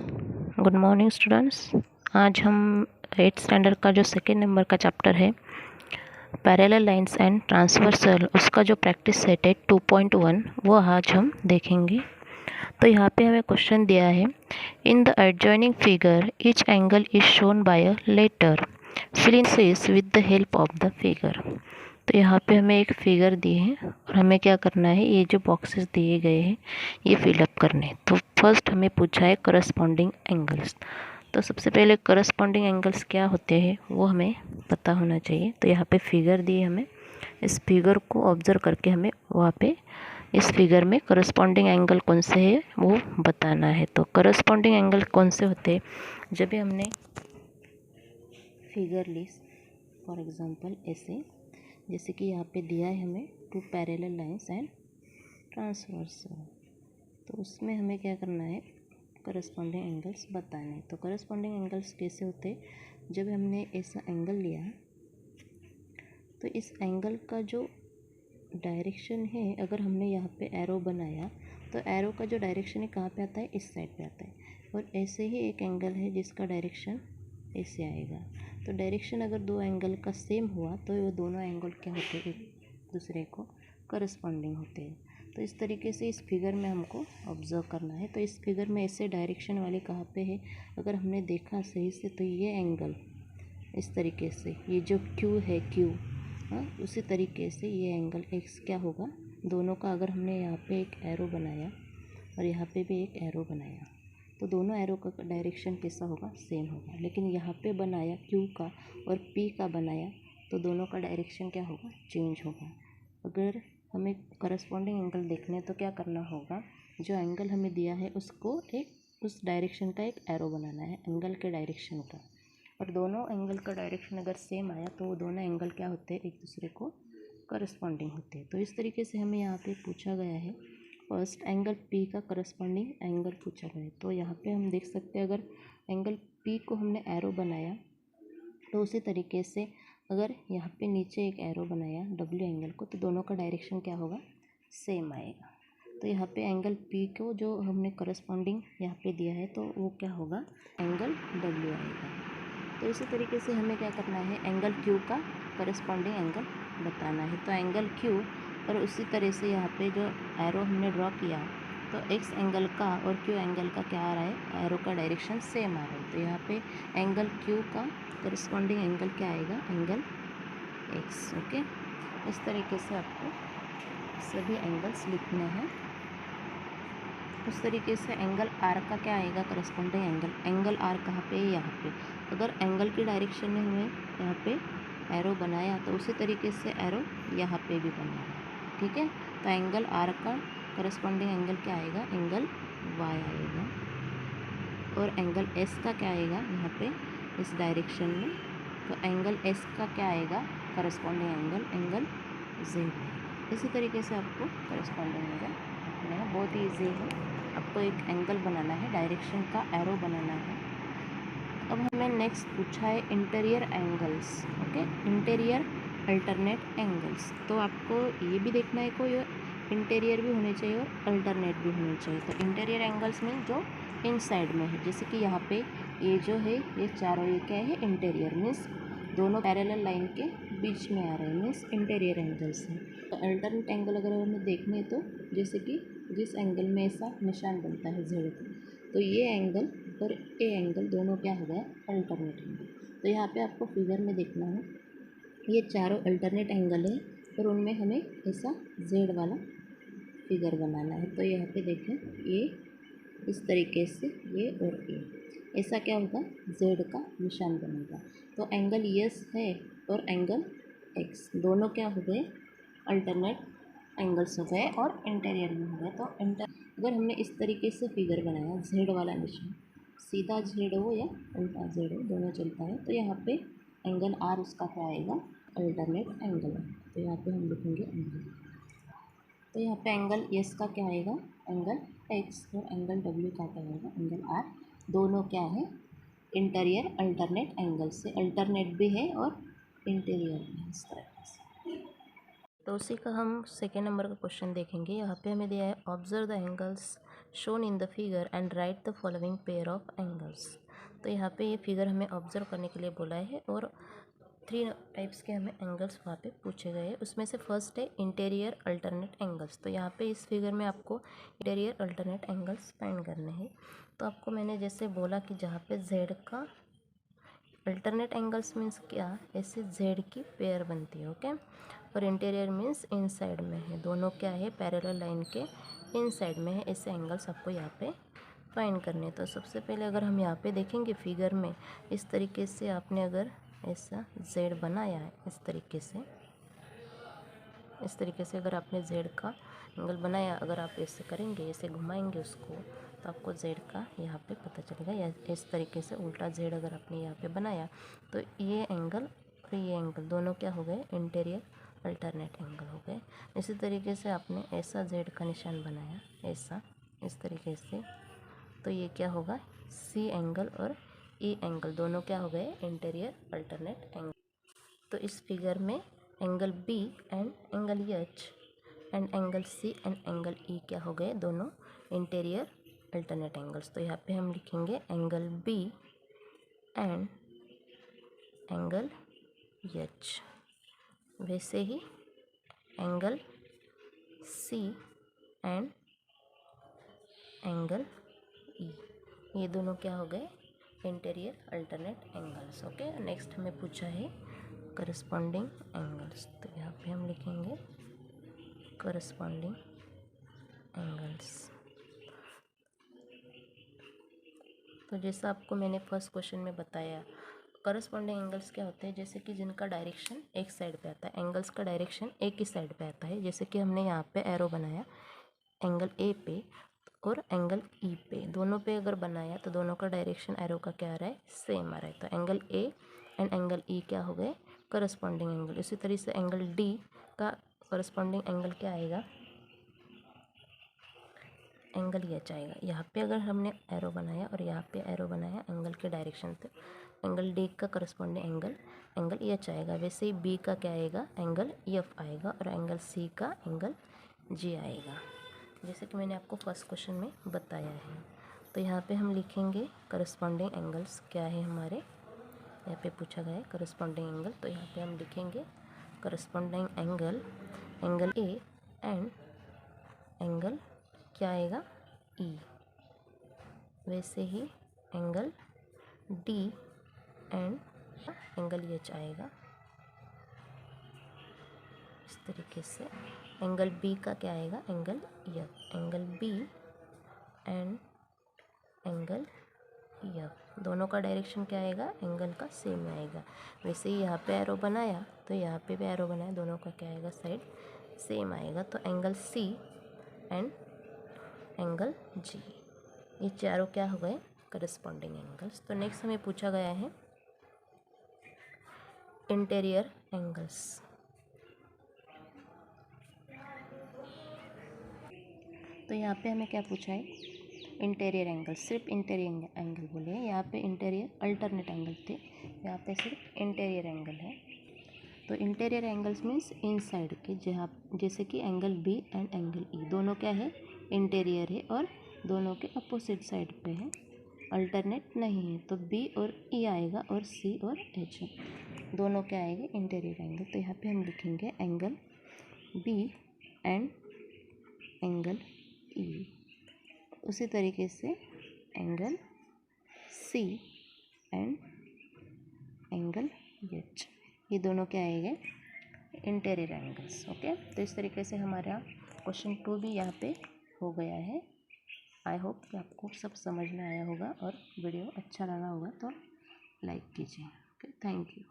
Good morning students. आज हम 8th standard का जो सेकेंड नंबर का चैप्टर है पैरेलल लाइंस एंड ट्रांसवर्सल, उसका जो प्रैक्टिस सेट है 2.1 वो आज हम देखेंगे। तो यहाँ पे हमें क्वेश्चन दिया है, in the adjoining figure each angle is shown by a letter, fill in space with the help of the figure. तो यहाँ पे हमें एक फिगर दी है और हमें क्या करना है, ये जो बॉक्सेस दिए गए हैं ये फिलअप करने। तो फर्स्ट हमें पूछा है करस्पॉन्डिंग एंगल्स। तो सबसे पहले करस्पॉन्डिंग एंगल्स क्या होते हैं वो हमें पता होना चाहिए। तो यहाँ पे फिगर दी है, हमें इस फिगर को ऑब्जर्व करके हमें वहाँ पे इस फिगर में करस्पॉन्डिंग एंगल कौन से है वो बताना है। तो करस्पॉन्डिंग एंगल कौन से होते हैं, जब भी हमने फिगर ली फॉर एग्जांपल ऐसे, जैसे कि यहाँ पे दिया है हमें two parallel lines and transversal, तो उसमें हमें क्या करना है, करस्पॉन्डिंग एंगल्स बताने। तो करस्पॉन्डिंग एंगल्स कैसे होते, जब हमने ऐसा एंगल लिया तो इस एंगल का जो डायरेक्शन है, अगर हमने यहाँ पे एरो बनाया तो एरो का जो डायरेक्शन है कहाँ पे आता है, इस साइड पे आता है। और ऐसे ही एक एंगल है जिसका डायरेक्शन ऐसे आएगा। तो डायरेक्शन अगर दो एंगल का सेम हुआ तो वो दोनों एंगल क्या होते हैं, एक दूसरे को करस्पॉन्डिंग होते हैं। तो इस तरीके से इस फिगर में हमको ऑब्जर्व करना है। तो इस फिगर में ऐसे डायरेक्शन वाले कहाँ पे है, अगर हमने देखा सही से तो ये एंगल इस तरीके से, ये जो क्यू है क्यू, हाँ उसी तरीके से ये एंगल एक्स क्या होगा, दोनों का अगर हमने यहाँ पे एक एरो बनाया और यहाँ पे भी एक एरो बनाया तो दोनों एरो का डायरेक्शन कैसा होगा, सेम होगा। लेकिन यहाँ पे बनाया क्यू का और पी का बनाया तो दोनों का डायरेक्शन क्या होगा, चेंज होगा। अगर हमें करस्पॉन्डिंग एंगल देखने तो क्या करना होगा, जो एंगल हमें दिया है उसको एक उस डायरेक्शन का एक एरो बनाना है, एंगल के डायरेक्शन का। और दोनों एंगल का डायरेक्शन अगर सेम आया तो वो दोनों एंगल क्या होते हैं, एक दूसरे को करस्पॉन्डिंग होते हैं। तो इस तरीके से हमें यहाँ पे पूछा गया है, फर्स्ट एंगल पी का करस्पॉन्डिंग एंगल पूछा गया है। तो यहाँ पे हम देख सकते हैं, अगर एंगल पी को हमने एरो बनाया तो उसी तरीके से अगर यहाँ पे नीचे एक एरो बनाया डब्ल्यू एंगल को, तो दोनों का डायरेक्शन क्या होगा, सेम आएगा। तो यहाँ पे एंगल पी को जो हमने करस्पॉन्डिंग यहाँ पे दिया है तो वो क्या होगा, एंगल डब्ल्यू आएगा। तो इसी तरीके से हमें क्या करना है, एंगल क्यू का करस्पॉन्डिंग एंगल बताना है। तो एंगल क्यू और उसी तरह से यहाँ पे जो एरो हमने ड्रॉ किया तो एक्स एंगल का और क्यू एंगल का क्या आ रहा है, एरो का डायरेक्शन सेम आ रहा है। तो यहाँ पे एंगल क्यू का करस्पॉन्डिंग एंगल क्या आएगा, एंगल एक्स। ओके, इस तरीके से आपको सभी एंगल्स लिखने हैं। उस तरीके से एंगल आर का क्या आएगा, करस्पॉन्डिंग एंगल, एंगल आर कहाँ पे है, यहाँ पे। अगर एंगल की डायरेक्शन में हमें यहाँ पे एरो बनाया तो उसी तरीके से एरो यहाँ पे भी बनाया, ठीक है। तो एंगल आर का करस्पॉन्डिंग एंगल क्या आएगा, एंगल वाई आएगा। और एंगल एस का क्या आएगा यहाँ पे इस डायरेक्शन में, तो एंगल एस का क्या आएगा, करस्पॉन्डिंग एंगल, एंगल जेड। इसी तरीके से आपको करस्पॉन्डिंग एंगल रखना है, बहुत ही ईजी है। आपको एक एंगल बनाना है, डायरेक्शन का एरो बनाना है। अब हमें नेक्स्ट पूछा है interior angles. Okay, interior alternate angles. तो आपको ये भी देखना है, कोई इंटीरियर भी होने चाहिए और अल्टरनेट भी होने चाहिए। तो इंटीरियर एंगल्स में जो इन साइड में है, जैसे कि यहाँ पे ये जो है ये चारों, ये क्या है, इंटीरियर मीन्स दोनों पैरेलल लाइन के बीच में आ रहे हैं, मीन्स इंटीरियर एंगल्स हैं। तो अल्टरनेट एंगल अगर हमें देखने हैं तो जैसे कि जिस एंगल में ऐसा निशान बनता है जेड का, तो ये एंगल और ए एंगल दोनों क्या हो गया, अल्टरनेट एंगल। तो यहाँ पे आपको फिगर में देखना है, ये चारों अल्टरनेट एंगल है और उनमें हमें ऐसा जेड वाला फिगर बनाना है। तो यहाँ पे देखें, ये इस तरीके से ये और ए, ऐसा क्या होगा, जेड का निशान बनेगा। तो एंगल यस है और एंगल एक्स दोनों क्या हो गए, अल्टरनेट एंगल्स हो गए और इंटीरियर भी हो गए। तो अगर हमने इस तरीके से फिगर बनाया, जेड वाला निशान, सीधा जेड हो या उल्टा जेड हो दोनों चलता है, तो यहाँ पे एंगल आर उसका क्या आएगा, अल्टरनेट एंगल है। तो यहाँ पे हम लिखेंगे एंगल। तो यहाँ पे एंगल एस का क्या आएगा, एंगल एक्स, और एंगल डब्ल्यू का क्या आएगा, एंगल आर। दोनों क्या है, इंटीरियर अल्टरनेट एंगल से, अल्टरनेट भी है और इंटीरियर भी है, इस तरह से। तो उसी का हम सेकेंड नंबर का क्वेश्चन देखेंगे। यहाँ पे हमें दिया है, observe the angles shown in the figure and right the following pair of angles. तो यहाँ पे ये फिगर हमें ऑब्जर्व करने के लिए बोला है और 3 टाइप्स के हमें एंगल्स वहाँ पे पूछे गए हैं। उसमें से फर्स्ट है इंटीरियर अल्टरनेट एंगल्स। तो यहाँ पे इस फिगर में आपको इंटीरियर अल्टरनेट एंगल्स फाइंड करने हैं। तो आपको मैंने जैसे बोला कि जहाँ पे जेड का अल्टरनेट एंगल्स मीन्स क्या, ऐसे जेड की पेयर बनती है, ओके। और इंटीरियर मीन्स इनसाइड में है, दोनों क्या है पैरेलल लाइन के इनसाइड में है, ऐसे एंगल्स आपको यहाँ पे फाइंड करने। तो सबसे पहले अगर हम यहाँ पे देखेंगे फिगर में, इस तरीके से आपने अगर ऐसा जेड बनाया है, इस तरीके से अगर आपने जेड का एंगल बनाया, अगर आप ऐसे करेंगे, ऐसे घुमाएंगे उसको, तो आपको जेड का यहाँ पे पता चलेगा। या इस तरीके से उल्टा जेड अगर आपने यहाँ पे बनाया, तो ये एंगल और ये एंगल दोनों क्या हो गए, इंटीरियर अल्टरनेट एंगल हो गए। इसी तरीके से आपने ऐसा जेड का निशान बनाया, ऐसा इस तरीके से, तो ये क्या होगा, सी एंगल और ई एंगल दोनों क्या हो गए, इंटीरियर अल्टरनेट एंगल। तो इस फिगर में angle B and angle H and angle C and angle E क्या हो गए, दोनों इंटीरियर अल्टरनेट एंगल्स। तो यहाँ पे हम लिखेंगे angle B and angle H, वैसे ही angle C and angle E, ये दोनों क्या हो गए, interior alternate angles, okay. Next हमें पूछा है करस्पॉन्डिंग एंगल्स। तो यहाँ पे हम लिखेंगे करस्पॉन्डिंग एंगल्स। तो जैसा आपको मैंने फर्स्ट क्वेश्चन में बताया, करस्पॉन्डिंग एंगल्स क्या होते हैं, जैसे कि जिनका डायरेक्शन एक साइड पे आता है, एंगल्स का डायरेक्शन एक ही साइड पे आता है। जैसे कि हमने यहाँ पे एरो बनाया एंगल ए पे और एंगल ई पे, दोनों पे अगर बनाया तो दोनों का डायरेक्शन एरो का क्या आ रहा है, सेम आ रहा है। तो angle A and angle E क्या हो गए, करस्पॉन्डिंग एंगल। इसी तरीके से एंगल डी का करस्पॉन्डिंग एंगल क्या आएगा, एंगल एच आएगा। यहाँ पे अगर हमने एरो बनाया और यहाँ पे एरो बनाया एंगल के डायरेक्शन पे, एंगल डी का करस्पॉन्डिंग एंगल एच आएगा। वैसे ही बी का क्या आएगा, एंगल एफ आएगा, और एंगल सी का एंगल जी आएगा, जैसे कि मैंने आपको फर्स्ट क्वेश्चन में बताया है। तो यहाँ पे हम लिखेंगे करस्पॉन्डिंग एंगल्स क्या है हमारे, यहाँ पे पूछा गया है करस्पॉन्डिंग एंगल। तो यहाँ पे हम लिखेंगे corresponding angle A and angle क्या आएगा, ई, वैसे ही angle D and angle H आएगा। इस तरीके से एंगल बी का क्या आएगा, angle F, angle B and angle F, दोनों का डायरेक्शन क्या आएगा, एंगल का सेम आएगा। वैसे ही यहाँ पे एरो बनाया तो यहाँ पे भी एरो बनाया, दोनों का क्या आएगा, साइड सेम आएगा। तो angle C and angle G, ये चारों क्या हो गए, करस्पॉन्डिंग एंगल्स। तो नेक्स्ट हमें पूछा गया है इंटीरियर एंगल्स। तो यहाँ पे हमें क्या पूछा है, इंटीरियर एंगल, सिर्फ इंटीरियर एंगल बोले हैं, यहाँ पे इंटीरियर अल्टरनेट एंगल थे, यहाँ पे सिर्फ इंटीरियर एंगल है। तो इंटीरियर एंगल्स मीन्स इनसाइड के, जहाँ जैसे कि angle B and angle E दोनों क्या है, इंटीरियर है और दोनों के अपोजिट साइड पे है, अल्टरनेट नहीं है। तो बी और ई आएगा और सी और एच दोनों क्या आएंगे, इंटीरियर एंगल। तो यहाँ पे हम लिखेंगे angle B and angle E, उसी तरीके से angle C and angle H, ये दोनों क्या आएंगे, इंटीरियर एंगल्स, ओके। तो इस तरीके से हमारा क्वेश्चन 2 भी यहाँ पे हो गया है। आई होप कि आपको सब समझ में आया होगा और वीडियो अच्छा लगा होगा तो लाइक कीजिए, ओके। Thank you.